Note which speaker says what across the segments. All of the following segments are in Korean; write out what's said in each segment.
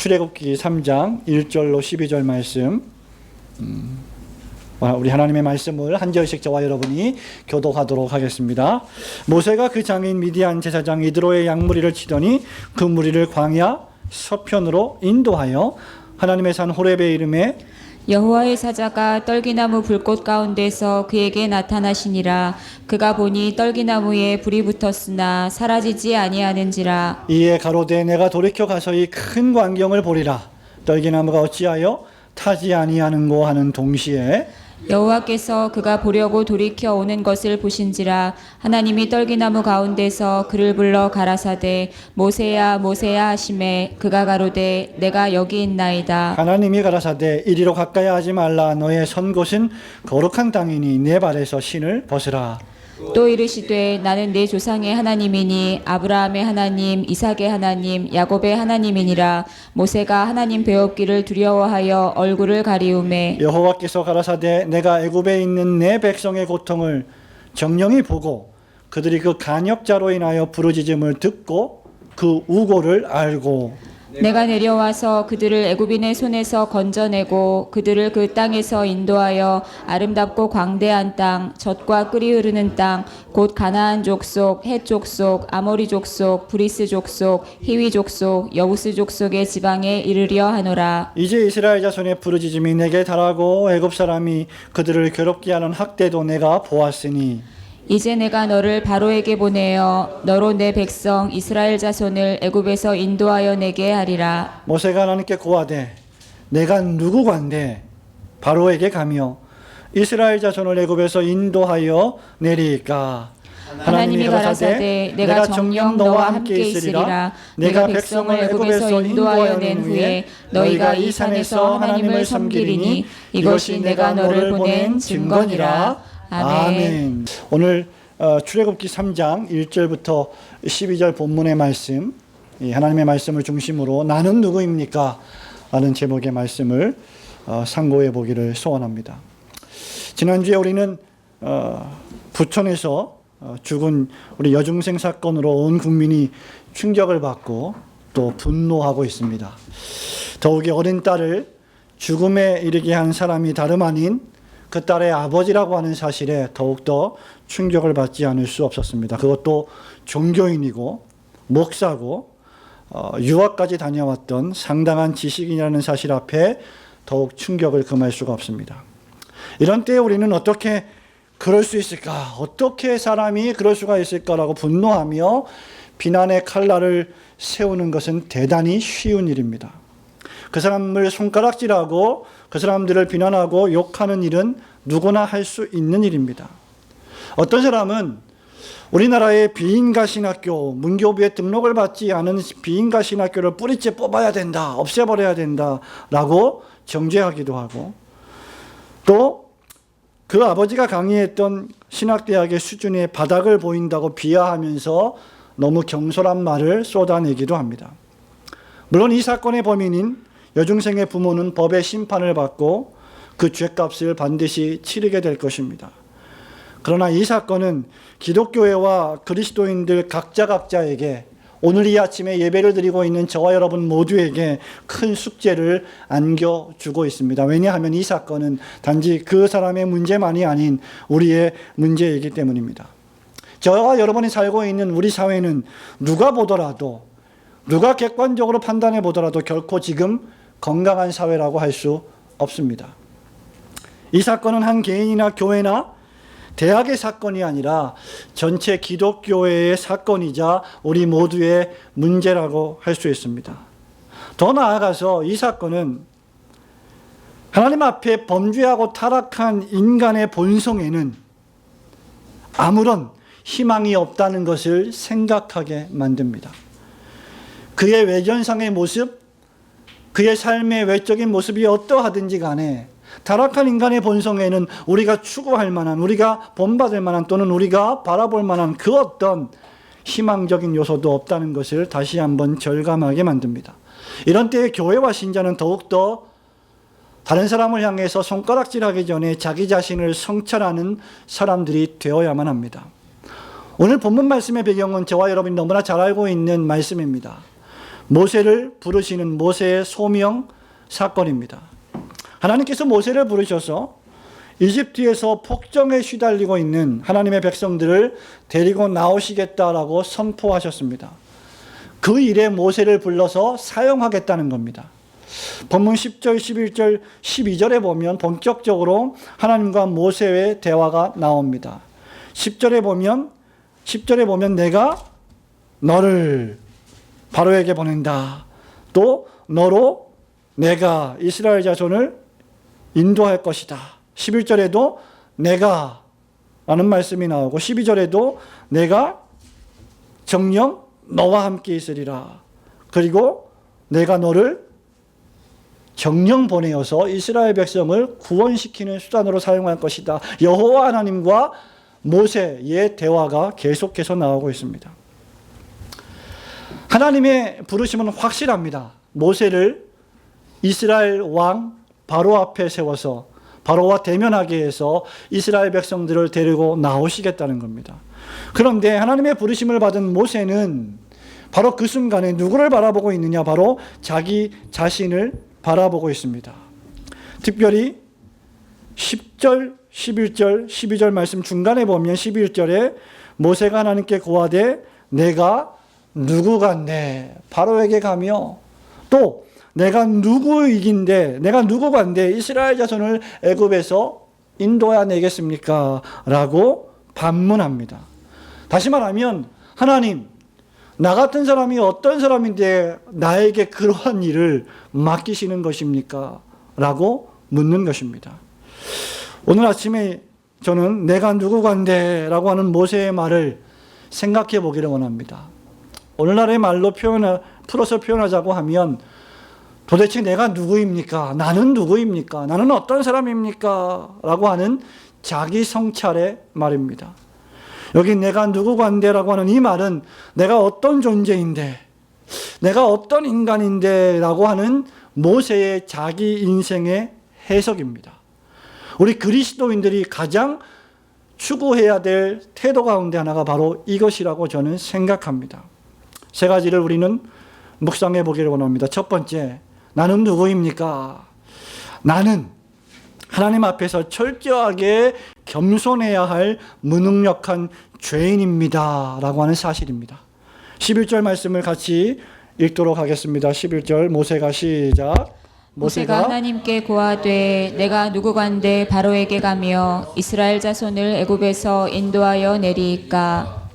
Speaker 1: 출애굽기 3장 1절로 12절 말씀, 우리 하나님의 말씀을 한 절씩 저와 여러분이 교독하도록 하겠습니다. 모세가 그 장인 미디안 제사장 이드로의 양무리를 치더니 그 무리를 광야 서편으로 인도하여 하나님의 산 호렙의 이름에
Speaker 2: 여호와의 사자가 떨기나무 불꽃 가운데서 그에게 나타나시니라. 그가 보니 떨기나무에 불이 붙었으나 사라지지 아니하는지라.
Speaker 1: 이에 가로되 내가 돌이켜 가서 이 큰 광경을 보리라. 떨기나무가 어찌하여 타지 아니하는고 하는 동시에
Speaker 2: 여호와께서 그가 보려고 돌이켜 오는 것을 보신지라. 하나님이 떨기나무 가운데서 그를 불러 가라사대 모세야 모세야 하시매 그가 가로되 내가 여기 있나이다.
Speaker 1: 하나님이 가라사대 이리로 가까이 하지 말라. 너의 선 곳은 거룩한 땅이니 내 발에서 신을 벗으라.
Speaker 2: 또 이르시되 나는 내 조상의 하나님이니 아브라함의 하나님 이삭의 하나님 야곱의 하나님이니라. 모세가 하나님 배웠기를 두려워하여 얼굴을 가리우매
Speaker 1: 여호와께서 가라사대 내가 애굽에 있는 내 백성의 고통을 정령이 보고 그들이 그 간역자로 인하여 부르짖음을 듣고 그 우고를 알고
Speaker 2: 내가 내려와서 그들을 애굽인의 손에서 건져내고 그들을 그 땅에서 인도하여 아름답고 광대한 땅 젖과 끓이 흐르는 땅 곧 가나안 족속 헷 족속 아모리 족속 브리스 족속 히위 족속 여부스 족속의 지방에 이르려 하노라.
Speaker 1: 이제 이스라엘 자손의 부르짖음이 내게 달하고 애굽 사람이 그들을 괴롭게 하는 학대도 내가 보았으니
Speaker 2: 이제 내가 너를 바로에게 보내어 너로 내 백성 이스라엘 자손을 애굽에서 인도하여 내게 하리라.
Speaker 1: 모세가 하나님께 고하되 내가 누구관데 바로에게 가며 이스라엘 자손을 애굽에서 인도하여 내리까.
Speaker 2: 하나님이 가라사대 내가 정녕 너와 함께 있으리라. 내가 백성을 애굽에서 인도하여 낸 후에 너희가 이 산에서 하나님을 섬기리니 이것이 내가 너를 보낸 증거니라. 아멘.
Speaker 1: 오늘 출애굽기 3장 1절부터 12절 본문의 말씀, 하나님의 말씀을 중심으로 나는 누구입니까? 라는 제목의 말씀을 상고해 보기를 소원합니다. 지난주에 우리는 부천에서 죽은 우리 여중생 사건으로 온 국민이 충격을 받고 또 분노하고 있습니다. 더욱이 어린 딸을 죽음에 이르게 한 사람이 다름 아닌 그 딸의 아버지라고 하는 사실에 더욱더 충격을 받지 않을 수 없었습니다. 그것도 종교인이고 목사고 유학까지 다녀왔던 상당한 지식인이라는 사실 앞에 더욱 충격을 금할 수가 없습니다. 이런 때에 우리는 어떻게 그럴 수 있을까? 어떻게 사람이 그럴 수가 있을까라고 분노하며 비난의 칼날을 세우는 것은 대단히 쉬운 일입니다. 그 사람을 손가락질하고 그 사람들을 비난하고 욕하는 일은 누구나 할 수 있는 일입니다. 어떤 사람은 우리나라의 비인가 신학교, 문교부에 등록을 받지 않은 비인가 신학교를 뿌리째 뽑아야 된다, 없애버려야 된다라고 정죄하기도 하고 또 그 아버지가 강의했던 신학대학의 수준의 바닥을 보인다고 비하하면서 너무 경솔한 말을 쏟아내기도 합니다. 물론 이 사건의 범인인 여중생의 부모는 법의 심판을 받고 그 죄값을 반드시 치르게 될 것입니다. 그러나 이 사건은 기독교회와 그리스도인들 각자에게 오늘 이 아침에 예배를 드리고 있는 저와 여러분 모두에게 큰 숙제를 안겨주고 있습니다. 왜냐하면 이 사건은 단지 그 사람의 문제만이 아닌 우리의 문제이기 때문입니다. 저와 여러분이 살고 있는 우리 사회는 누가 보더라도 누가 객관적으로 판단해 보더라도 결코 지금 건강한 사회라고 할 수 없습니다. 이 사건은 한 개인이나 교회나 대학의 사건이 아니라 전체 기독교회의 사건이자 우리 모두의 문제라고 할 수 있습니다. 더 나아가서 이 사건은 하나님 앞에 범죄하고 타락한 인간의 본성에는 아무런 희망이 없다는 것을 생각하게 만듭니다. 그의 외견상의 모습, 그의 삶의 외적인 모습이 어떠하든지 간에 타락한 인간의 본성에는 우리가 추구할 만한, 우리가 본받을 만한 또는 우리가 바라볼 만한 그 어떤 희망적인 요소도 없다는 것을 다시 한번 절감하게 만듭니다. 이런 때에 교회와 신자는 더욱더 다른 사람을 향해서 손가락질하기 전에 자기 자신을 성찰하는 사람들이 되어야만 합니다. 오늘 본문 말씀의 배경은 저와 여러분이 너무나 잘 알고 있는 말씀입니다. 모세를 부르시는 모세의 소명 사건입니다. 하나님께서 모세를 부르셔서 이집트에서 폭정에 시달리고 있는 하나님의 백성들을 데리고 나오시겠다라고 선포하셨습니다. 그 일에 모세를 불러서 사용하겠다는 겁니다. 본문 10절, 11절, 12절에 보면 본격적으로 하나님과 모세의 대화가 나옵니다. 10절에 보면 내가 너를 바로에게 보낸다. 또 너로 내가 이스라엘 자손을 인도할 것이다. 11절에도 내가 라는 말씀이 나오고 12절에도 내가 정녕 너와 함께 있으리라. 그리고 내가 너를 정령 보내어서 이스라엘 백성을 구원시키는 수단으로 사용할 것이다. 여호와 하나님과 모세의 대화가 계속해서 나오고 있습니다. 하나님의 부르심은 확실합니다. 모세를 이스라엘 왕 바로 앞에 세워서 바로와 대면하게 해서 이스라엘 백성들을 데리고 나오시겠다는 겁니다. 그런데 하나님의 부르심을 받은 모세는 바로 그 순간에 누구를 바라보고 있느냐? 바로 자기 자신을 바라보고 있습니다. 특별히 10절, 11절, 12절 말씀 중간에 보면 11절에 모세가 하나님께 고하되 내가 누구간데 바로에게 가며 또 내가 누구이긴데 내가 누구간데 이스라엘 자손을 애굽에서 인도해야 내겠습니까? 라고 반문합니다. 다시 말하면 하나님, 나 같은 사람이 어떤 사람인데 나에게 그러한 일을 맡기시는 것입니까? 라고 묻는 것입니다. 오늘 아침에 저는 내가 누구간데 라고 하는 모세의 말을 생각해 보기를 원합니다. 오늘날의 말로 풀어서 표현하자고 하면 도대체 내가 누구입니까? 나는 누구입니까? 나는 어떤 사람입니까? 라고 하는 자기 성찰의 말입니다. 여기 내가 누구간데라고 하는 이 말은 내가 어떤 존재인데, 내가 어떤 인간인데 라고 하는 모세의 자기 인생의 해석입니다. 우리 그리스도인들이 가장 추구해야 될 태도 가운데 하나가 바로 이것이라고 저는 생각합니다. 세 가지를 우리는 묵상해 보기를 원합니다. 첫 번째, 나는 누구입니까? 나는 하나님 앞에서 철저하게 겸손해야 할 무능력한 죄인입니다. 라고 하는 사실입니다. 11절 말씀을 같이 읽도록 하겠습니다. 11절 모세가 시작.
Speaker 2: 모세가 하나님께 고하되 내가 누구간데 바로에게 가며 이스라엘 자손을 애굽에서 인도하여 내리이까.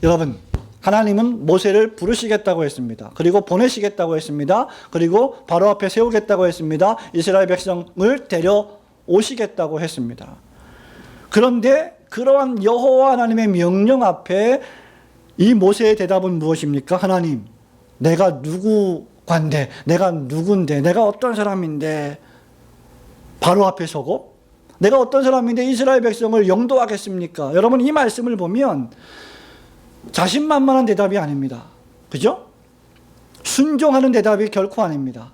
Speaker 1: 여러분, 하나님은 모세를 부르시겠다고 했습니다. 그리고 보내시겠다고 했습니다. 그리고 바로 앞에 세우겠다고 했습니다. 이스라엘 백성을 데려오시겠다고 했습니다. 그런데 그러한 여호와 하나님의 명령 앞에 이 모세의 대답은 무엇입니까? 하나님, 내가 누구간데, 내가 누군데, 내가 어떤 사람인데 바로 앞에 서고 내가 어떤 사람인데 이스라엘 백성을 영도하겠습니까? 여러분, 이 말씀을 보면 자신만만한 대답이 아닙니다. 그죠? 순종하는 대답이 결코 아닙니다.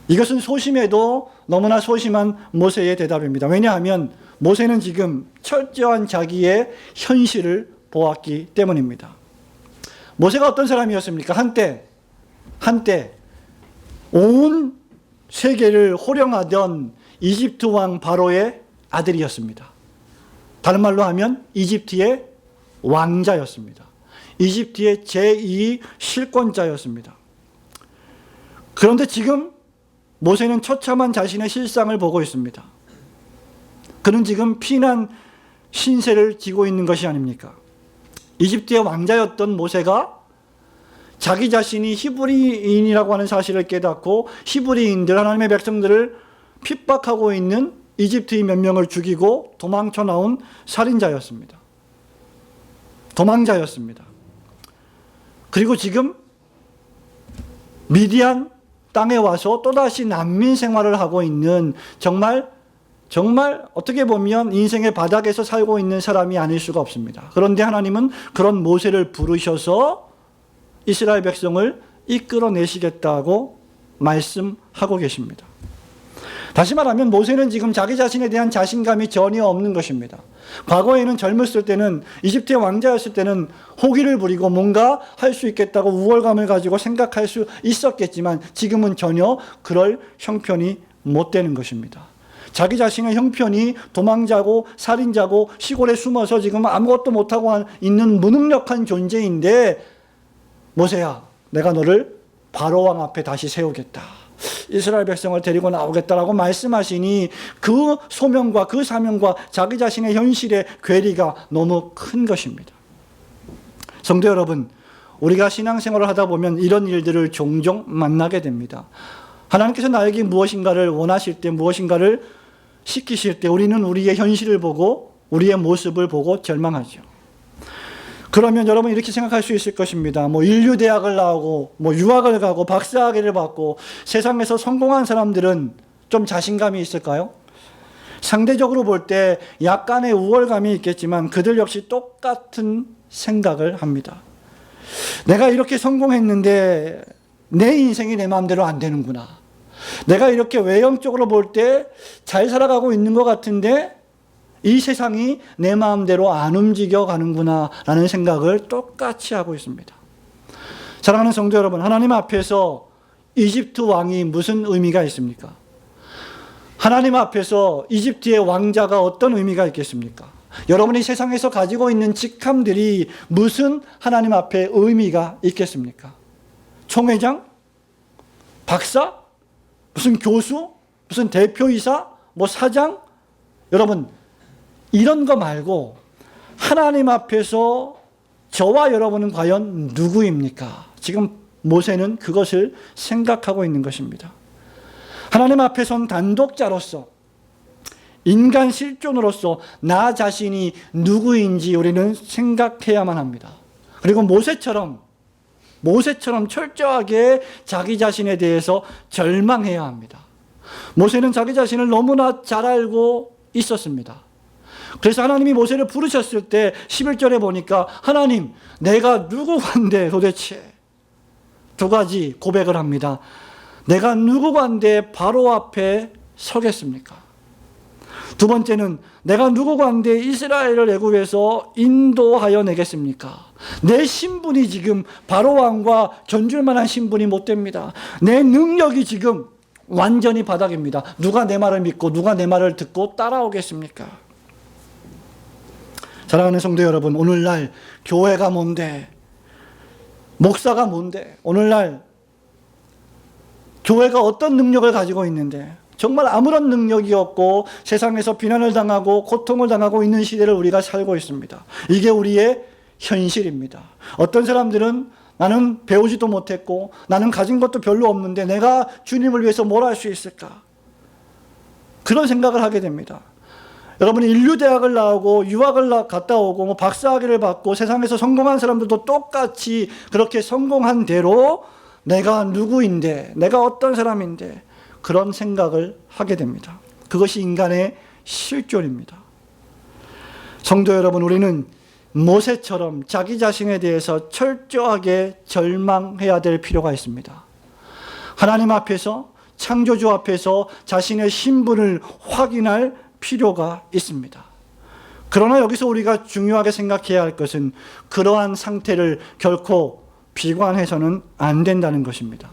Speaker 1: 이것은 소심해도 너무나 소심한 모세의 대답입니다. 왜냐하면 모세는 지금 철저한 자기의 현실을 보았기 때문입니다. 모세가 어떤 사람이었습니까? 한때 온 세계를 호령하던 이집트 왕 바로의 아들이었습니다. 다른 말로 하면 이집트의 왕자였습니다. 이집트의 제2 실권자였습니다. 그런데 지금 모세는 처참한 자신의 실상을 보고 있습니다. 그는 지금 피난 신세를 지고 있는 것이 아닙니까? 이집트의 왕자였던 모세가 자기 자신이 히브리인이라고 하는 사실을 깨닫고 히브리인들, 하나님의 백성들을 핍박하고 있는 이집트인 몇 명을 죽이고 도망쳐 나온 살인자였습니다. 도망자였습니다. 그리고 지금 미디안 땅에 와서 또다시 난민 생활을 하고 있는 정말 어떻게 보면 인생의 바닥에서 살고 있는 사람이 아닐 수가 없습니다. 그런데 하나님은 그런 모세를 부르셔서 이스라엘 백성을 이끌어내시겠다고 말씀하고 계십니다. 다시 말하면 모세는 지금 자기 자신에 대한 자신감이 전혀 없는 것입니다. 과거에는 젊었을 때는, 이집트의 왕자였을 때는 호기를 부리고 뭔가 할 수 있겠다고 우월감을 가지고 생각할 수 있었겠지만 지금은 전혀 그럴 형편이 못 되는 것입니다. 자기 자신의 형편이 도망자고 살인자고 시골에 숨어서 지금 아무것도 못하고 있는 무능력한 존재인데, 모세야, 내가 너를 바로왕 앞에 다시 세우겠다, 이스라엘 백성을 데리고 나오겠다라고 말씀하시니 그 소명과 그 사명과 자기 자신의 현실의 괴리가 너무 큰 것입니다. 성도 여러분, 우리가 신앙생활을 하다 보면 이런 일들을 종종 만나게 됩니다. 하나님께서 나에게 무엇인가를 원하실 때, 무엇인가를 시키실 때 우리는 우리의 현실을 보고 우리의 모습을 보고 절망하죠. 그러면 여러분 이렇게 생각할 수 있을 것입니다. 인류대학을 나오고 유학을 가고 박사학위를 받고 세상에서 성공한 사람들은 좀 자신감이 있을까요? 상대적으로 볼 때 약간의 우월감이 있겠지만 그들 역시 똑같은 생각을 합니다. 내가 이렇게 성공했는데 내 인생이 내 마음대로 안 되는구나. 내가 이렇게 외형적으로 볼 때 잘 살아가고 있는 것 같은데 이 세상이 내 마음대로 안 움직여 가는구나 라는 생각을 똑같이 하고 있습니다. 사랑하는 성도 여러분, 하나님 앞에서 이집트 왕이 무슨 의미가 있습니까? 하나님 앞에서 이집트의 왕자가 어떤 의미가 있겠습니까? 여러분이 세상에서 가지고 있는 직함들이 무슨 하나님 앞에 의미가 있겠습니까? 총회장? 박사? 무슨 교수? 무슨 대표이사? 사장? 여러분, 이런 거 말고 하나님 앞에서 저와 여러분은 과연 누구입니까? 지금 모세는 그것을 생각하고 있는 것입니다. 하나님 앞에선 단독자로서, 인간 실존으로서 나 자신이 누구인지 우리는 생각해야만 합니다. 그리고 모세처럼 철저하게 자기 자신에 대해서 절망해야 합니다. 모세는 자기 자신을 너무나 잘 알고 있었습니다. 그래서 하나님이 모세를 부르셨을 때 11절에 보니까 하나님, 내가 누구간데 도대체, 두 가지 고백을 합니다. 내가 누구간데 바로 앞에 서겠습니까? 두 번째는 내가 누구간데 이스라엘을 애굽에서 인도하여 내겠습니까? 내 신분이 지금 바로왕과 견줄만한 신분이 못 됩니다. 내 능력이 지금 완전히 바닥입니다. 누가 내 말을 믿고 누가 내 말을 듣고 따라오겠습니까? 사랑하는 성도 여러분, 오늘날 교회가 뭔데, 목사가 뭔데, 오늘날 교회가 어떤 능력을 가지고 있는데, 정말 아무런 능력이 없고 세상에서 비난을 당하고 고통을 당하고 있는 시대를 우리가 살고 있습니다. 이게 우리의 현실입니다. 어떤 사람들은 나는 배우지도 못했고 나는 가진 것도 별로 없는데 내가 주님을 위해서 뭘 할 수 있을까? 그런 생각을 하게 됩니다. 여러분이 인류대학을 나오고 유학을 갔다 오고 박사학위를 받고 세상에서 성공한 사람들도 똑같이 그렇게 성공한 대로 내가 누구인데, 내가 어떤 사람인데 그런 생각을 하게 됩니다. 그것이 인간의 실존입니다. 성도 여러분, 우리는 모세처럼 자기 자신에 대해서 철저하게 절망해야 될 필요가 있습니다. 하나님 앞에서, 창조주 앞에서 자신의 신분을 확인할 필요가 있습니다. 그러나 여기서 우리가 중요하게 생각해야 할 것은 그러한 상태를 결코 비관해서는 안 된다는 것입니다.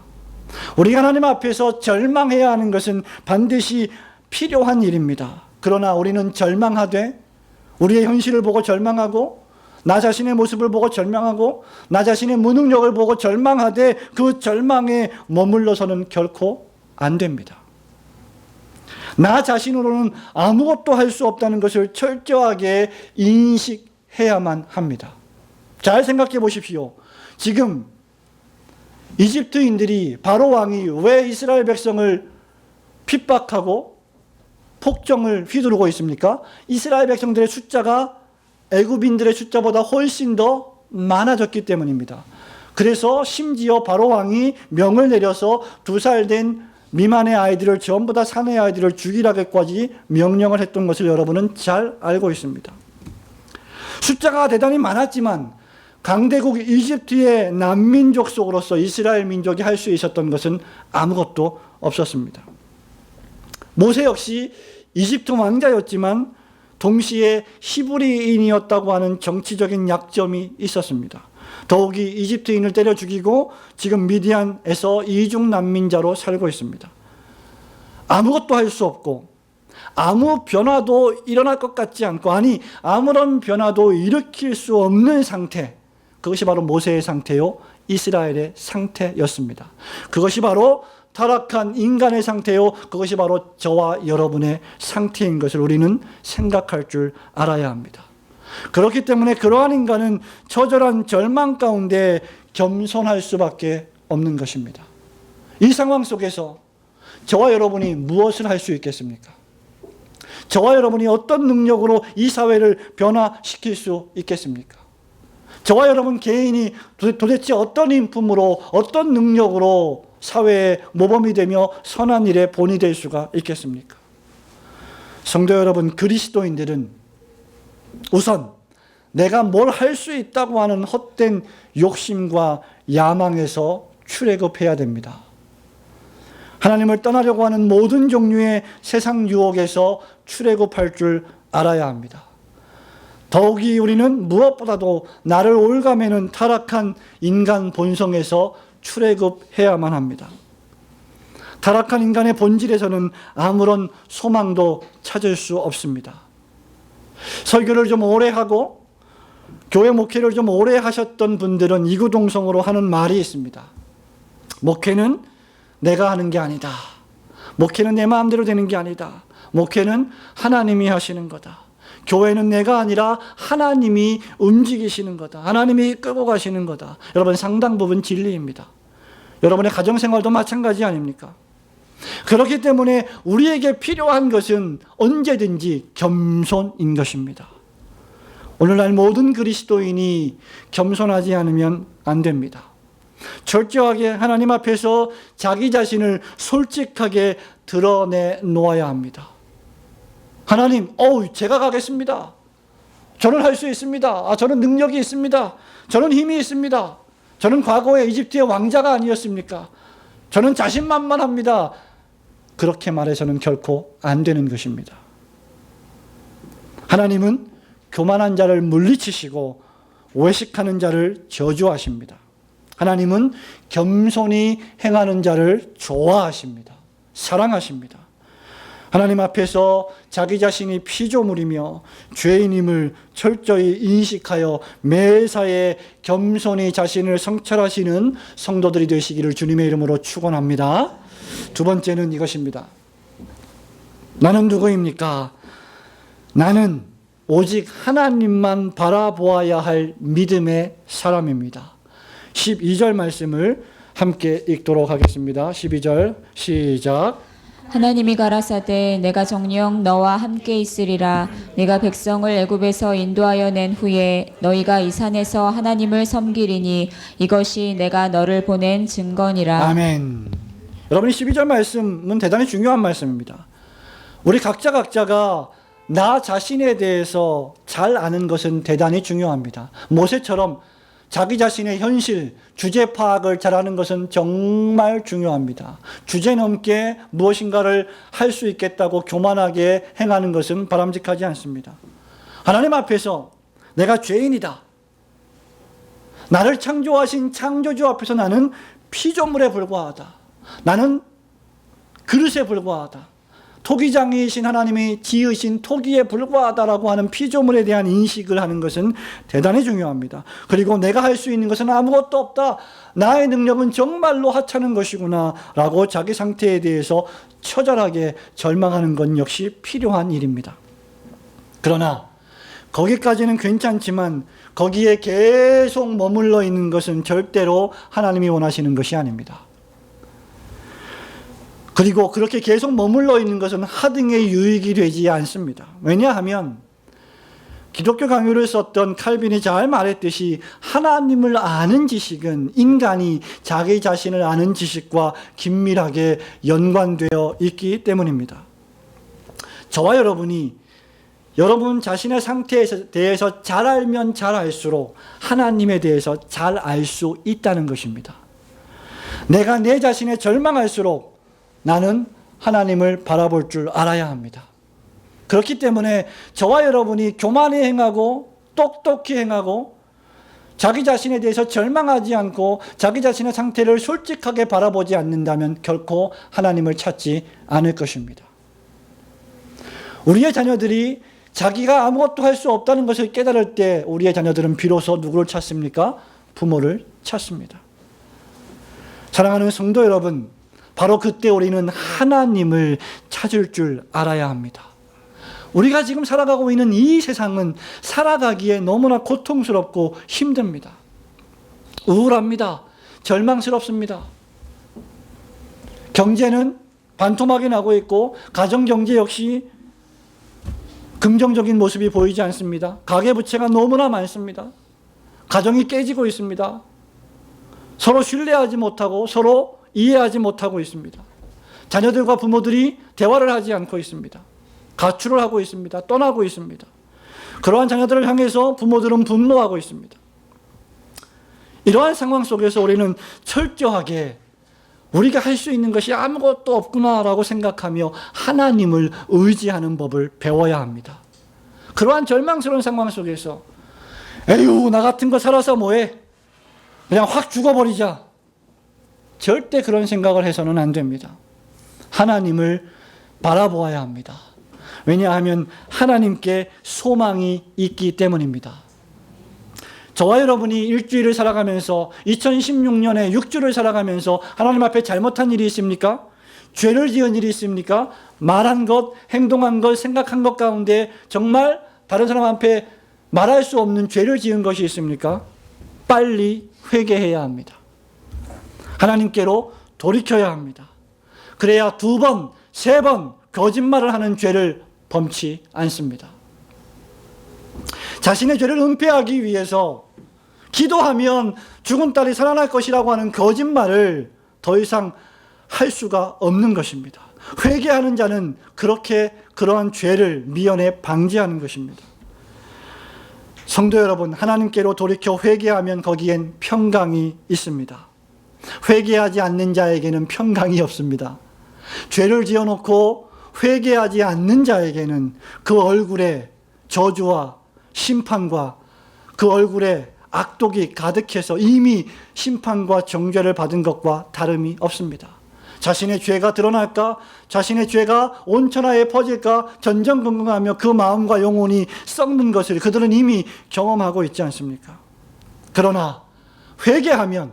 Speaker 1: 우리가 하나님 앞에서 절망해야 하는 것은 반드시 필요한 일입니다. 그러나 우리는 절망하되, 우리의 현실을 보고 절망하고, 나 자신의 모습을 보고 절망하고, 나 자신의 무능력을 보고 절망하되 그 절망에 머물러서는 결코 안 됩니다. 나 자신으로는 아무것도 할 수 없다는 것을 철저하게 인식해야만 합니다. 잘 생각해 보십시오. 지금 이집트인들이, 바로 왕이 왜 이스라엘 백성을 핍박하고 폭정을 휘두르고 있습니까? 이스라엘 백성들의 숫자가 애굽인들의 숫자보다 훨씬 더 많아졌기 때문입니다. 그래서 심지어 바로 왕이 명을 내려서 2살 된 미만의 아이들을 전부 다 사내 아이들을 죽이라고까지 명령을 했던 것을 여러분은 잘 알고 있습니다. 숫자가 대단히 많았지만 강대국 이집트의 난민족 속으로서 이스라엘 민족이 할 수 있었던 것은 아무것도 없었습니다. 모세 역시 이집트 왕자였지만 동시에 히브리인이었다고 하는 정치적인 약점이 있었습니다. 더욱이 이집트인을 때려 죽이고 지금 미디안에서 이중 난민자로 살고 있습니다. 아무것도 할 수 없고 아무 변화도 일어날 것 같지 않고, 아니 아무런 변화도 일으킬 수 없는 상태, 그것이 바로 모세의 상태요, 이스라엘의 상태였습니다. 그것이 바로 타락한 인간의 상태요, 그것이 바로 저와 여러분의 상태인 것을 우리는 생각할 줄 알아야 합니다. 그렇기 때문에 그러한 인간은 처절한 절망 가운데 겸손할 수밖에 없는 것입니다. 이 상황 속에서 저와 여러분이 무엇을 할 수 있겠습니까? 저와 여러분이 어떤 능력으로 이 사회를 변화시킬 수 있겠습니까? 저와 여러분 개인이 도대체 어떤 인품으로, 어떤 능력으로 사회의 모범이 되며 선한 일의 본이 될 수가 있겠습니까? 성도 여러분, 그리스도인들은 우선 내가 뭘 할 수 있다고 하는 헛된 욕심과 야망에서 출애굽해야 됩니다. 하나님을 떠나려고 하는 모든 종류의 세상 유혹에서 출애굽할 줄 알아야 합니다. 더욱이 우리는 무엇보다도 나를 올가매는 타락한 인간 본성에서 출애굽해야만 합니다. 타락한 인간의 본질에서는 아무런 소망도 찾을 수 없습니다. 설교를 좀 오래 하고 교회 목회를 좀 오래 하셨던 분들은 이구동성으로 하는 말이 있습니다. 목회는 내가 하는 게 아니다. 목회는 내 마음대로 되는 게 아니다. 목회는 하나님이 하시는 거다. 교회는 내가 아니라 하나님이 움직이시는 거다. 하나님이 끌고 가시는 거다. 여러분, 상당 부분 진리입니다. 여러분의 가정생활도 마찬가지 아닙니까? 그렇기 때문에 우리에게 필요한 것은 언제든지 겸손인 것입니다. 오늘날 모든 그리스도인이 겸손하지 않으면 안 됩니다. 철저하게 하나님 앞에서 자기 자신을 솔직하게 드러내 놓아야 합니다. 하나님, 제가 가겠습니다. 저는 할 수 있습니다. 저는 능력이 있습니다. 저는 힘이 있습니다. 저는 과거에 이집트의 왕자가 아니었습니까? 저는 자신만만합니다. 그렇게 말해서는 결코 안 되는 것입니다. 하나님은 교만한 자를 물리치시고 외식하는 자를 저주하십니다. 하나님은 겸손히 행하는 자를 좋아하십니다. 사랑하십니다. 하나님 앞에서 자기 자신이 피조물이며 죄인임을 철저히 인식하여 매사에 겸손히 자신을 성찰하시는 성도들이 되시기를 주님의 이름으로 축원합니다. 두 번째는 이것입니다. 나는 누구입니까? 나는 오직 하나님만 바라보아야 할 믿음의 사람입니다. 12절 말씀을 함께 읽도록 하겠습니다. 12절 시작.
Speaker 2: 하나님이 가라사대 내가 정녕 너와 함께 있으리라. 내가 백성을 애굽에서 인도하여 낸 후에 너희가 이 산에서 하나님을 섬기리니 이것이 내가 너를 보낸 증거니라.
Speaker 1: 아멘. 여러분, 12절 말씀은 대단히 중요한 말씀입니다. 우리 각자가 나 자신에 대해서 잘 아는 것은 대단히 중요합니다. 모세처럼 자기 자신의 현실, 주제 파악을 잘하는 것은 정말 중요합니다. 주제 넘게 무엇인가를 할 수 있겠다고 교만하게 행하는 것은 바람직하지 않습니다. 하나님 앞에서 내가 죄인이다. 나를 창조하신 창조주 앞에서 나는 피조물에 불과하다. 나는 그릇에 불과하다. 토기장이신 하나님이 지으신 토기에 불과하다라고 하는 피조물에 대한 인식을 하는 것은 대단히 중요합니다. 그리고 내가 할 수 있는 것은 아무것도 없다. 나의 능력은 정말로 하찮은 것이구나 라고 자기 상태에 대해서 처절하게 절망하는 건 역시 필요한 일입니다. 그러나 거기까지는 괜찮지만 거기에 계속 머물러 있는 것은 절대로 하나님이 원하시는 것이 아닙니다. 그리고 그렇게 계속 머물러 있는 것은 하등의 유익이 되지 않습니다. 왜냐하면 기독교 강요를 썼던 칼빈이 잘 말했듯이 하나님을 아는 지식은 인간이 자기 자신을 아는 지식과 긴밀하게 연관되어 있기 때문입니다. 저와 여러분이 여러분 자신의 상태에 대해서 잘 알면 잘 알수록 하나님에 대해서 잘 알 수 있다는 것입니다. 내가 내 자신에 절망할수록 나는 하나님을 바라볼 줄 알아야 합니다. 그렇기 때문에 저와 여러분이 교만히 행하고 똑똑히 행하고 자기 자신에 대해서 절망하지 않고 자기 자신의 상태를 솔직하게 바라보지 않는다면 결코 하나님을 찾지 않을 것입니다. 우리의 자녀들이 자기가 아무것도 할 수 없다는 것을 깨달을 때 우리의 자녀들은 비로소 누구를 찾습니까? 부모를 찾습니다. 사랑하는 성도 여러분, 바로 그때 우리는 하나님을 찾을 줄 알아야 합니다. 우리가 지금 살아가고 있는 이 세상은 살아가기에 너무나 고통스럽고 힘듭니다. 우울합니다. 절망스럽습니다. 경제는 반토막이 나고 있고 가정경제 역시 긍정적인 모습이 보이지 않습니다. 가계부채가 너무나 많습니다. 가정이 깨지고 있습니다. 서로 신뢰하지 못하고 서로 이해하지 못하고 있습니다. 자녀들과 부모들이 대화를 하지 않고 있습니다. 가출을 하고 있습니다. 떠나고 있습니다. 그러한 자녀들을 향해서 부모들은 분노하고 있습니다. 이러한 상황 속에서 우리는 철저하게 우리가 할 수 있는 것이 아무것도 없구나라고 생각하며 하나님을 의지하는 법을 배워야 합니다. 그러한 절망스러운 상황 속에서 에휴, 나 같은 거 살아서 뭐해? 그냥 확 죽어버리자. 절대 그런 생각을 해서는 안 됩니다. 하나님을 바라보아야 합니다. 왜냐하면 하나님께 소망이 있기 때문입니다. 저와 여러분이 일주일을 살아가면서 2016년에 6주를 살아가면서 하나님 앞에 잘못한 일이 있습니까? 죄를 지은 일이 있습니까? 말한 것, 행동한 것, 생각한 것 가운데 정말 다른 사람 앞에 말할 수 없는 죄를 지은 것이 있습니까? 빨리 회개해야 합니다. 하나님께로 돌이켜야 합니다. 그래야 2번, 3번 거짓말을 하는 죄를 범치 않습니다. 자신의 죄를 은폐하기 위해서 기도하면 죽은 딸이 살아날 것이라고 하는 거짓말을 더 이상 할 수가 없는 것입니다. 회개하는 자는 그렇게 그러한 죄를 미연에 방지하는 것입니다. 성도 여러분, 하나님께로 돌이켜 회개하면 거기엔 평강이 있습니다. 회개하지 않는 자에게는 평강이 없습니다. 죄를 지어놓고 회개하지 않는 자에게는 그 얼굴에 저주와 심판과 그 얼굴에 악독이 가득해서 이미 심판과 정죄를 받은 것과 다름이 없습니다. 자신의 죄가 드러날까? 자신의 죄가 온 천하에 퍼질까? 전전긍긍하며 그 마음과 영혼이 썩는 것을 그들은 이미 경험하고 있지 않습니까? 그러나 회개하면,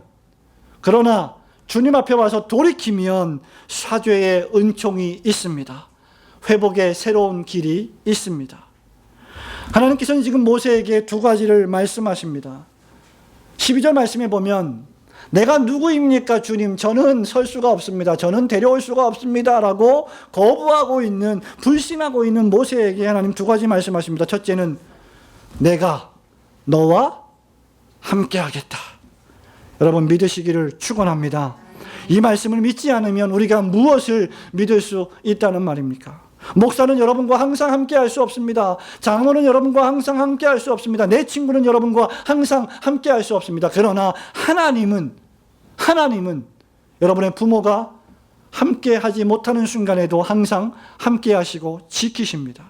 Speaker 1: 그러나 주님 앞에 와서 돌이키면 사죄의 은총이 있습니다. 회복의 새로운 길이 있습니다. 하나님께서는 지금 모세에게 2가지를 말씀하십니다. 12절 말씀에 보면 내가 누구입니까 주님? 저는 설 수가 없습니다. 저는 데려올 수가 없습니다. 라고 거부하고 있는, 불신하고 있는 모세에게 하나님 2가지 말씀하십니다. 첫째는 내가 너와 함께 하겠다. 여러분 믿으시기를 축원합니다. 이 말씀을 믿지 않으면 우리가 무엇을 믿을 수 있다는 말입니까? 목사는 여러분과 항상 함께 할 수 없습니다. 장로는 여러분과 항상 함께 할 수 없습니다. 내 친구는 여러분과 항상 함께 할 수 없습니다. 그러나 하나님은 여러분의 부모가 함께 하지 못하는 순간에도 항상 함께 하시고 지키십니다.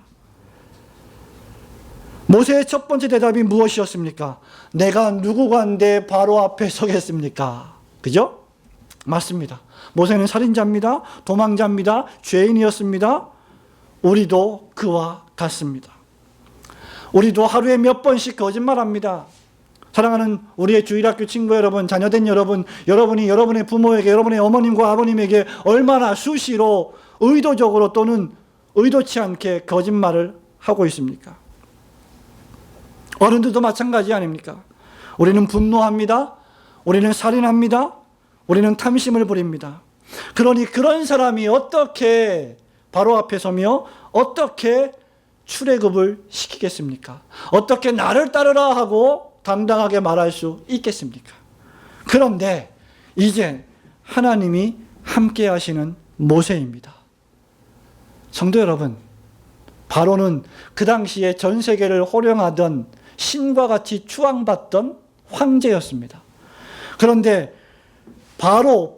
Speaker 1: 모세의 첫 번째 대답이 무엇이었습니까? 내가 누구간데 바로 앞에 서겠습니까? 그죠? 맞습니다. 모세는 살인자입니다. 도망자입니다. 죄인이었습니다. 우리도 그와 같습니다. 우리도 하루에 몇 번씩 거짓말합니다. 사랑하는 우리의 주일학교 친구 여러분, 자녀된 여러분, 여러분이 여러분의 부모에게, 여러분의 어머님과 아버님에게 얼마나 수시로 의도적으로 또는 의도치 않게 거짓말을 하고 있습니까? 어른들도 마찬가지 아닙니까? 우리는 분노합니다. 우리는 살인합니다. 우리는 탐심을 부립니다. 그러니 그런 사람이 어떻게 바로 앞에 서며 어떻게 출애굽을 시키겠습니까? 어떻게 나를 따르라 하고 당당하게 말할 수 있겠습니까? 그런데 이제 하나님이 함께 하시는 모세입니다. 성도 여러분, 바로는 그 당시에 전 세계를 호령하던 신과 같이 추앙받던 황제였습니다. 그런데 바로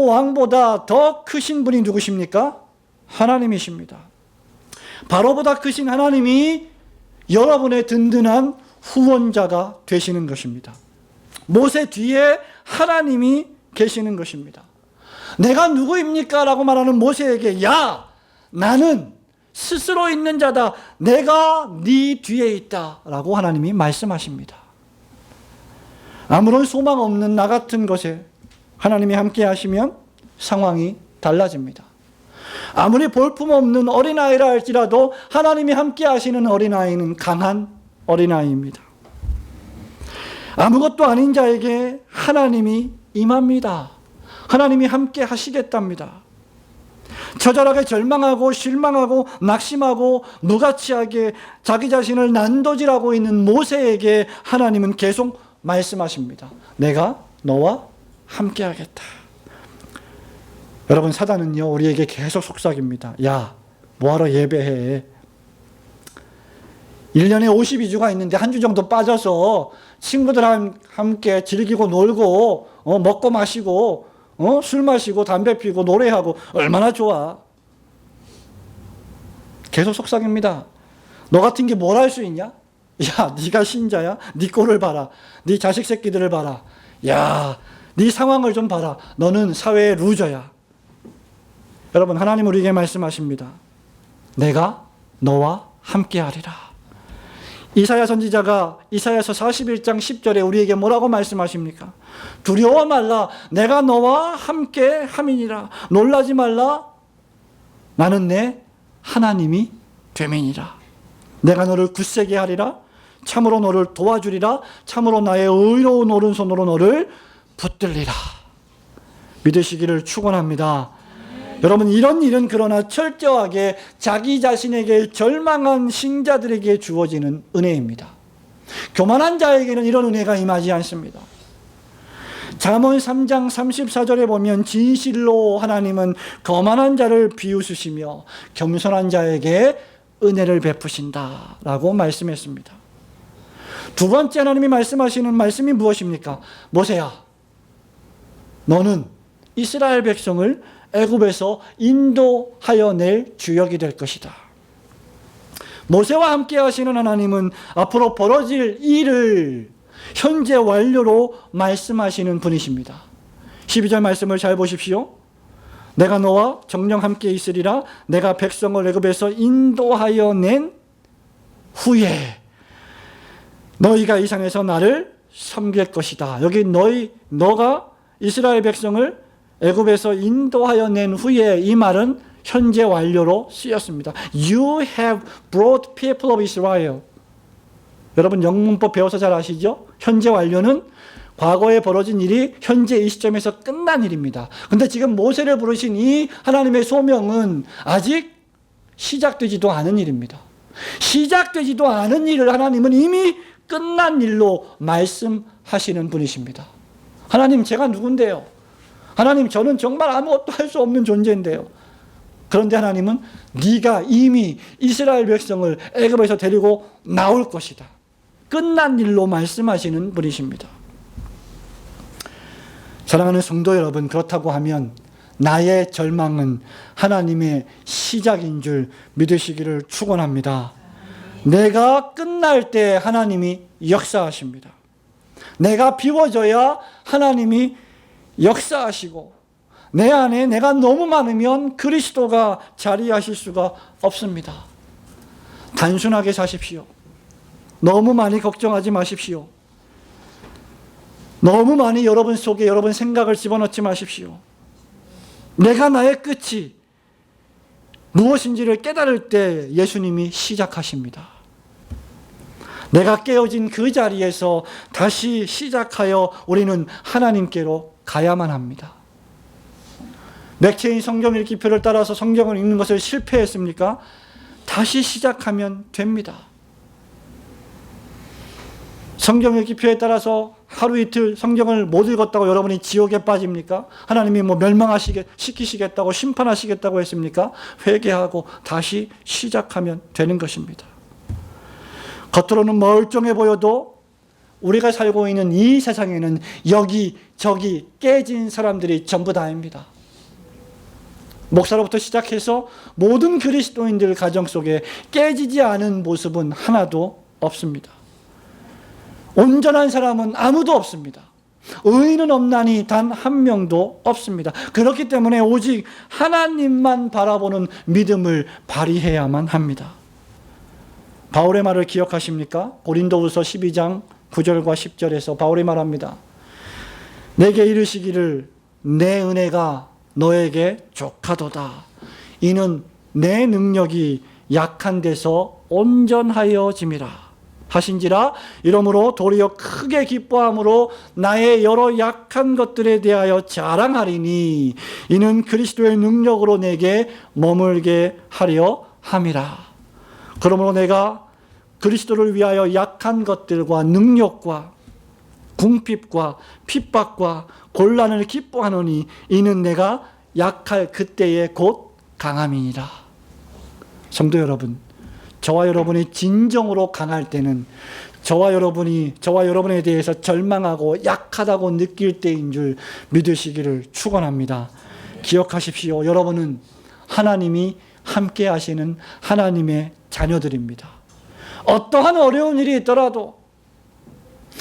Speaker 1: 왕보다 더 크신 분이 누구십니까? 하나님이십니다. 바로보다 크신 하나님이 여러분의 든든한 후원자가 되시는 것입니다. 모세 뒤에 하나님이 계시는 것입니다. 내가 누구입니까? 라고 말하는 모세에게 야, 나는 스스로 있는 자다. 내가 네 뒤에 있다. 라고 하나님이 말씀하십니다. 아무런 소망 없는 나 같은 것에 하나님이 함께 하시면 상황이 달라집니다. 아무리 볼품없는 어린아이라 할지라도 하나님이 함께 하시는 어린아이는 강한 어린아이입니다. 아무것도 아닌 자에게 하나님이 임합니다. 하나님이 함께 하시겠답니다. 처절하게 절망하고 실망하고 낙심하고 무가치하게 자기 자신을 난도질하고 있는 모세에게 하나님은 계속 말씀하십니다. 내가 너와 함께 하겠다. 여러분, 사단은요 우리에게 계속 속삭입니다. 야, 뭐하러 예배해? 1년에 52주가 있는데 한 주 정도 빠져서 친구들과 함께 즐기고 놀고 먹고 마시고 술 마시고 담배 피고 노래하고 얼마나 좋아. 계속 속삭입니다. 너 같은 게 뭘 할 수 있냐? 야, 네가 신자야? 네 꼴을 봐라. 네 자식 새끼들을 봐라. 야, 네 상황을 좀 봐라. 너는 사회의 루저야. 여러분, 하나님 우리에게 말씀하십니다. 내가 너와 함께하리라. 이사야 선지자가 이사야서 41장 10절에 우리에게 뭐라고 말씀하십니까? 두려워 말라. 내가 너와 함께 함이니라. 놀라지 말라. 나는 내 하나님이 됨이니라. 내가 너를 굳세게 하리라. 참으로 너를 도와주리라. 참으로 나의 의로운 오른손으로 너를 붙들리라. 믿으시기를 축원합니다. 여러분, 이런 일은 그러나 철저하게 자기 자신에게 절망한 신자들에게 주어지는 은혜입니다. 교만한 자에게는 이런 은혜가 임하지 않습니다. 잠언 3장 34절에 보면 진실로 하나님은 거만한 자를 비웃으시며 겸손한 자에게 은혜를 베푸신다라고 말씀했습니다. 두 번째 하나님이 말씀하시는 말씀이 무엇입니까? 모세야, 너는 이스라엘 백성을 애굽에서 인도하여 낼 주역이 될 것이다. 모세와 함께 하시는 하나님은 앞으로 벌어질 일을 현재 완료로 말씀하시는 분이십니다. 12절 말씀을 잘 보십시오. 내가 너와 정령 함께 있으리라. 내가 백성을 애굽에서 인도하여 낸 후에 너희가 이 산에서 나를 섬길 것이다. 여기 너가 이스라엘 백성을 애굽에서 인도하여 낸 후에 이 말은 현재 완료로 쓰였습니다. You have brought people of Israel. 여러분 영문법 배워서 잘 아시죠? 현재 완료는 과거에 벌어진 일이 현재 이 시점에서 끝난 일입니다. 근데 지금 모세를 부르신 이 하나님의 소명은 아직 시작되지도 않은 일입니다. 시작되지도 않은 일을 하나님은 이미 끝난 일로 말씀하시는 분이십니다. 하나님, 제가 누군데요? 하나님, 저는 정말 아무것도 할 수 없는 존재인데요. 그런데 하나님은 네가 이미 이스라엘 백성을 애굽에서 데리고 나올 것이다. 끝난 일로 말씀하시는 분이십니다. 사랑하는 성도 여러분, 그렇다고 하면 나의 절망은 하나님의 시작인 줄 믿으시기를 축원합니다. 내가 끝날 때 하나님이 역사하십니다. 내가 비워져야 하나님이 역사하시고 내 안에 내가 너무 많으면 그리스도가 자리하실 수가 없습니다. 단순하게 사십시오. 너무 많이 걱정하지 마십시오. 너무 많이 여러분 속에 여러분 생각을 집어넣지 마십시오. 내가 나의 끝이 무엇인지를 깨달을 때 예수님이 시작하십니다. 내가 깨어진 그 자리에서 다시 시작하여 우리는 하나님께로 가야만 합니다. 맥체인 성경 읽기표를 따라서 성경을 읽는 것을 실패했습니까? 다시 시작하면 됩니다. 성경 읽기표에 따라서 하루 이틀 성경을 못 읽었다고 여러분이 지옥에 빠집니까? 하나님이 멸망시키시겠다고 심판하시겠다고 했습니까? 회개하고 다시 시작하면 되는 것입니다. 겉으로는 멀쩡해 보여도 우리가 살고 있는 이 세상에는 여기저기 깨진 사람들이 전부 다입니다. 목사로부터 시작해서 모든 그리스도인들 가정 속에 깨지지 않은 모습은 하나도 없습니다. 온전한 사람은 아무도 없습니다. 의인은 없나니 단 한 명도 없습니다. 그렇기 때문에 오직 하나님만 바라보는 믿음을 발휘해야만 합니다. 바울의 말을 기억하십니까? 고린도후서 12장 9절과 10절에서 바울이 말합니다. 내게 이르시기를 내 은혜가 너에게 족하도다. 이는 내 능력이 약한 데서 온전하여짐이라 하신지라. 이러므로 도리어 크게 기뻐함으로 나의 여러 약한 것들에 대하여 자랑하리니 이는 그리스도의 능력으로 내게 머물게 하려 함이라. 그러므로 내가 그리스도를 위하여 약한 것들과 능력과 궁핍과 핍박과 곤란을 기뻐하노니 이는 내가 약할 그때에 곧 강함이니라. 성도 여러분, 저와 여러분이 진정으로 강할 때는 저와 여러분에 대해서 절망하고 약하다고 느낄 때인 줄 믿으시기를 축원합니다. 기억하십시오. 여러분은 하나님이 함께 하시는 하나님의 자녀들입니다. 어떠한 어려운 일이 있더라도,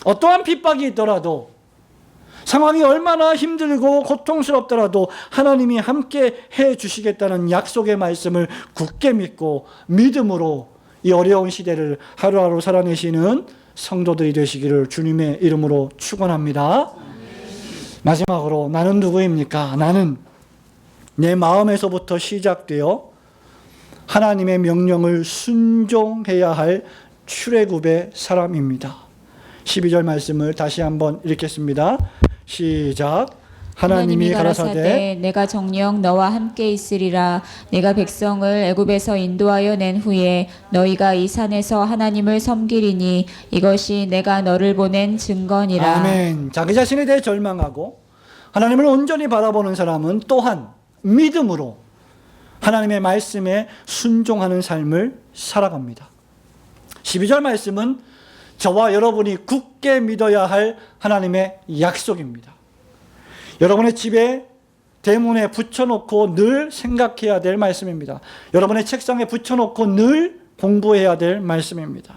Speaker 1: 어떠한 핍박이 있더라도, 상황이 얼마나 힘들고 고통스럽더라도 하나님이 함께 해 주시겠다는 약속의 말씀을 굳게 믿고 믿음으로 이 어려운 시대를 하루하루 살아내시는 성도들이 되시기를 주님의 이름으로 축원합니다. 마지막으로 나는 누구입니까? 나는 내 마음에서부터 시작되어 하나님의 명령을 순종해야 할 출애굽의 사람입니다. 12절 말씀을 다시 한번 읽겠습니다. 시작. 하나님이 가라사대
Speaker 2: 내가 정녕 너와 함께 있으리라. 내가 백성을 애굽에서 인도하여 낸 후에 너희가 이 산에서 하나님을 섬기리니 이것이 내가 너를 보낸 증거니라.
Speaker 1: 아멘. 자기 자신에 대해 절망하고 하나님을 온전히 바라보는 사람은 또한 믿음으로 하나님의 말씀에 순종하는 삶을 살아갑니다. 12절 말씀은 저와 여러분이 굳게 믿어야 할 하나님의 약속입니다. 여러분의 집에 대문에 붙여놓고 늘 생각해야 될 말씀입니다. 여러분의 책상에 붙여놓고 늘 공부해야 될 말씀입니다.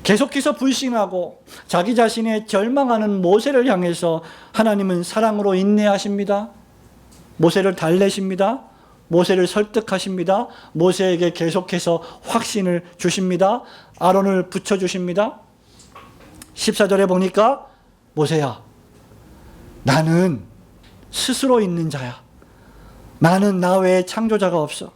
Speaker 1: 계속해서 불신하고 자기 자신의 절망하는 모세를 향해서 하나님은 사랑으로 인내하십니다. 모세를 달래십니다. 모세를 설득하십니다. 모세에게 계속해서 확신을 주십니다. 아론을 붙여주십니다. 14절에 보니까 모세야, 나는 스스로 있는 자야. 나는 나 외에 창조자가 없어.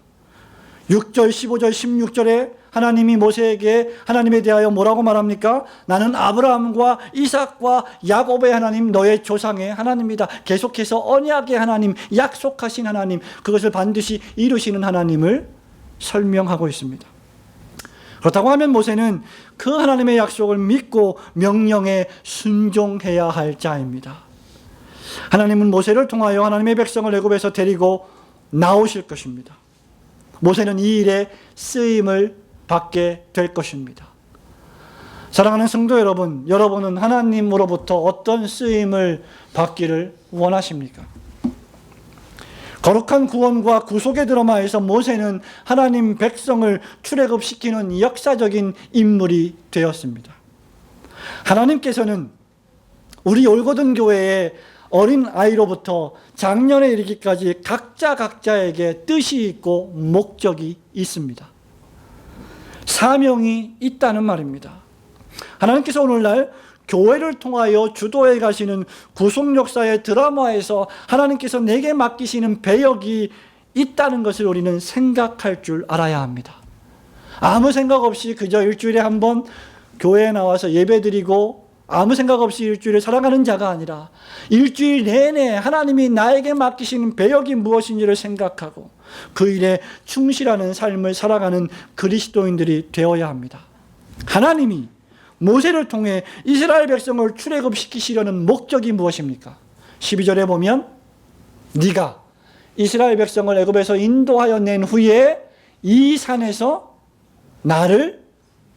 Speaker 1: 6절, 15절, 16절에 하나님이 모세에게 하나님에 대하여 뭐라고 말합니까? 나는 아브라함과 이삭과 야곱의 하나님, 너의 조상의 하나님이다. 계속해서 언약의 하나님, 약속하신 하나님, 그것을 반드시 이루시는 하나님을 설명하고 있습니다. 그렇다고 하면 모세는 그 하나님의 약속을 믿고 명령에 순종해야 할 자입니다. 하나님은 모세를 통하여 하나님의 백성을 애굽에서 데리고 나오실 것입니다. 모세는 이 일에 쓰임을 받게 될 것입니다. 사랑하는 성도 여러분, 여러분은 하나님으로부터 어떤 쓰임을 받기를 원하십니까? 거룩한 구원과 구속의 드라마에서 모세는 하나님 백성을 출애굽시키는 역사적인 인물이 되었습니다. 하나님께서는 우리 올고든 교회의 어린 아이로부터 장년에 이르기까지 각자에게 뜻이 있고 목적이 있습니다. 사명이 있다는 말입니다. 하나님께서 오늘날 교회를 통하여 주도해 가시는 구속 역사의 드라마에서 하나님께서 내게 맡기시는 배역이 있다는 것을 우리는 생각할 줄 알아야 합니다. 아무 생각 없이 그저 일주일에 한 번 교회에 나와서 예배드리고 아무 생각 없이 일주일을 살아가는 자가 아니라 일주일 내내 하나님이 나에게 맡기시는 배역이 무엇인지를 생각하고 그 일에 충실하는 삶을 살아가는 그리스도인들이 되어야 합니다. 하나님이 모세를 통해 이스라엘 백성을 출애굽시키시려는 목적이 무엇입니까? 12절에 보면 네가 이스라엘 백성을 애굽에서 인도하여 낸 후에 이 산에서 나를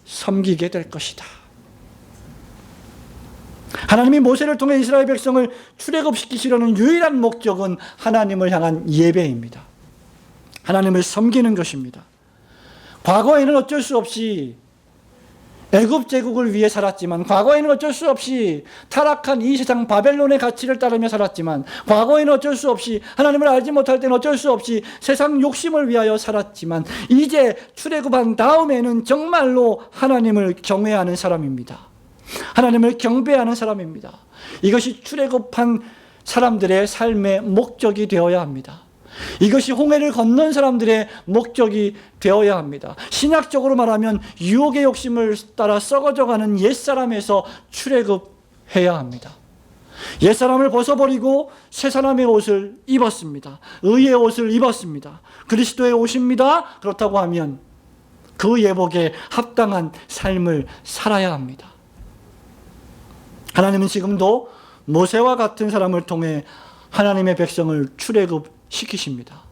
Speaker 1: 섬기게 될 것이다. 하나님이 모세를 통해 이스라엘 백성을 출애굽시키시려는 유일한 목적은 하나님을 향한 예배입니다. 하나님을 섬기는 것입니다. 과거에는 어쩔 수 없이 애굽 제국을 위해 살았지만, 과거에는 어쩔 수 없이 타락한 이 세상 바벨론의 가치를 따르며 살았지만, 과거에는 어쩔 수 없이 하나님을 알지 못할 때는 어쩔 수 없이 세상 욕심을 위하여 살았지만, 이제 출애굽한 다음에는 정말로 하나님을 경외하는 사람입니다. 하나님을 경배하는 사람입니다. 이것이 출애굽한 사람들의 삶의 목적이 되어야 합니다. 이것이 홍해를 건넌 사람들의 목적이 되어야 합니다. 신학적으로 말하면 유혹의 욕심을 따라 썩어져가는 옛사람에서 출애굽해야 합니다. 옛사람을 벗어버리고 새사람의 옷을 입었습니다. 의의 옷을 입었습니다. 그리스도의 옷입니다. 그렇다고 하면 그 예복에 합당한 삶을 살아야 합니다. 하나님은 지금도 모세와 같은 사람을 통해 하나님의 백성을 출애굽시키십니다.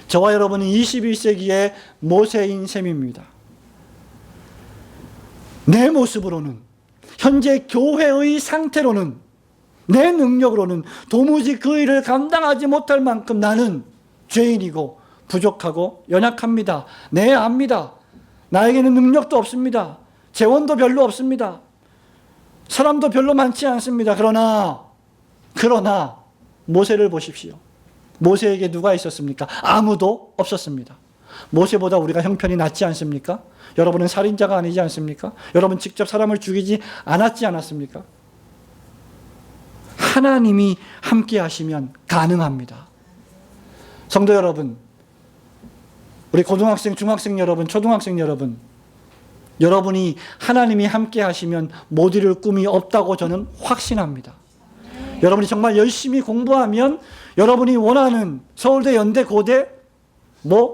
Speaker 1: 저와 여러분은 21세기의 모세인 셈입니다. 내 모습으로는, 현재 교회의 상태로는, 내 능력으로는 도무지 그 일을 감당하지 못할 만큼 나는 죄인이고 부족하고 연약합니다. 네, 압니다. 나에게는 능력도 없습니다. 재원도 별로 없습니다. 사람도 별로 많지 않습니다. 그러나 모세를 보십시오. 모세에게 누가 있었습니까? 아무도 없었습니다. 모세보다 우리가 형편이 낫지 않습니까? 여러분은 살인자가 아니지 않습니까? 여러분 직접 사람을 죽이지 않았지 않았습니까? 하나님이 함께 하시면 가능합니다. 성도 여러분, 우리 고등학생, 중학생 여러분, 초등학생 여러분, 여러분이 하나님이 함께 하시면 못 이룰 꿈이 없다고 저는 확신합니다. 여러분이 정말 열심히 공부하면 여러분이 원하는 서울대, 연대, 고대,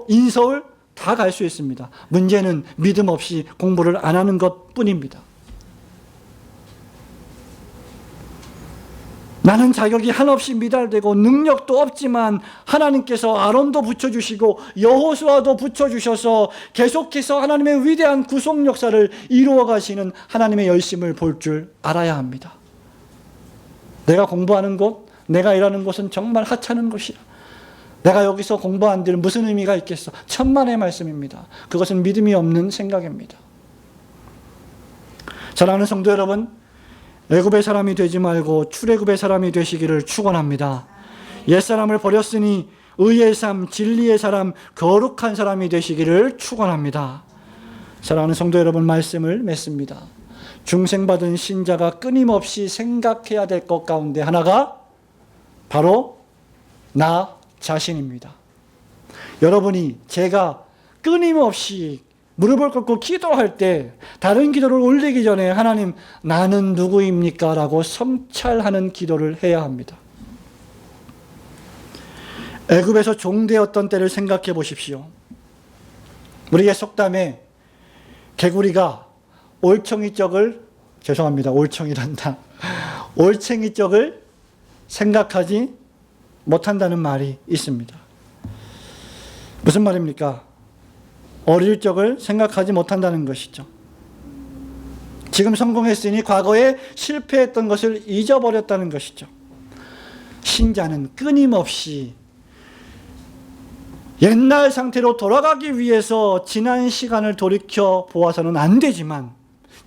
Speaker 1: 인서울 다 갈 수 있습니다. 문제는 믿음 없이 공부를 안 하는 것뿐입니다. 나는 자격이 한없이 미달되고 능력도 없지만 하나님께서 아론도 붙여주시고 여호수아도 붙여주셔서 계속해서 하나님의 위대한 구속 역사를 이루어 가시는 하나님의 열심을 볼 줄 알아야 합니다. 내가 공부하는 곳, 내가 일하는 곳은 정말 하찮은 곳이야. 내가 여기서 공부한들 무슨 의미가 있겠어? 천만의 말씀입니다. 그것은 믿음이 없는 생각입니다. 사랑하는 성도 여러분, 애굽의 사람이 되지 말고 출애굽의 사람이 되시기를 축원합니다. 옛사람을 버렸으니 의의 삶, 진리의 사람, 거룩한 사람이 되시기를 축원합니다. 사랑하는 성도 여러분, 말씀을 맺습니다. 중생받은 신자가 끊임없이 생각해야 될 것 가운데 하나가 바로 나 자신입니다. 여러분이, 제가 끊임없이 무릎을 꿇고 기도할 때 다른 기도를 올리기 전에 하나님, 나는 누구입니까? 라고 성찰하는 기도를 해야 합니다. 애굽에서 종되었던 때를 생각해 보십시오. 우리의 속담에 개구리가 올챙이 쪽을 생각하지 못한다는 말이 있습니다. 무슨 말입니까? 어릴 적을 생각하지 못한다는 것이죠. 지금 성공했으니 과거에 실패했던 것을 잊어버렸다는 것이죠. 신자는 끊임없이 옛날 상태로 돌아가기 위해서 지난 시간을 돌이켜 보아서는 안 되지만,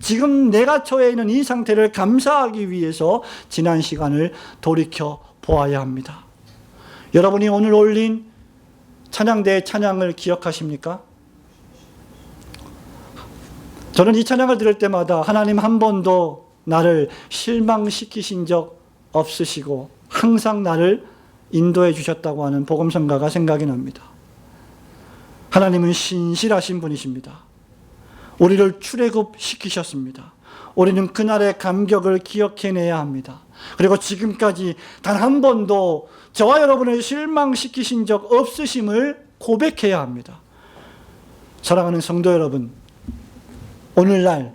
Speaker 1: 지금 내가 처해 있는 이 상태를 감사하기 위해서 지난 시간을 돌이켜 보아야 합니다. 여러분이 오늘 올린 찬양대의 찬양을 기억하십니까? 저는 이 찬양을 들을 때마다 하나님 한 번도 나를 실망시키신 적 없으시고 항상 나를 인도해 주셨다고 하는 복음성가가 생각이 납니다. 하나님은 신실하신 분이십니다. 우리를 출애굽시키셨습니다. 우리는 그날의 감격을 기억해내야 합니다. 그리고 지금까지 단 한 번도 저와 여러분을 실망시키신 적 없으심을 고백해야 합니다. 사랑하는 성도 여러분, 오늘날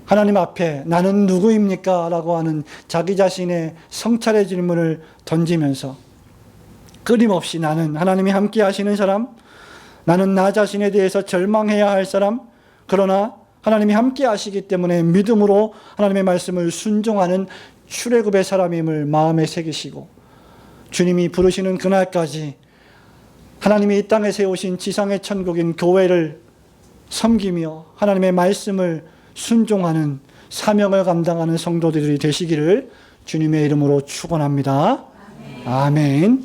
Speaker 1: 하나님 앞에 나는 누구입니까? 라고 하는 자기 자신의 성찰의 질문을 던지면서 끊임없이 나는 하나님이 함께 하시는 사람, 나는 나 자신에 대해서 절망해야 할 사람, 그러나 하나님이 함께 하시기 때문에 믿음으로 하나님의 말씀을 순종하는 출애굽의 사람임을 마음에 새기시고 주님이 부르시는 그날까지 하나님이 이 땅에 세우신 지상의 천국인 교회를 섬기며 하나님의 말씀을 순종하는 사명을 감당하는 성도들이 되시기를 주님의 이름으로 축원합니다. 아멘.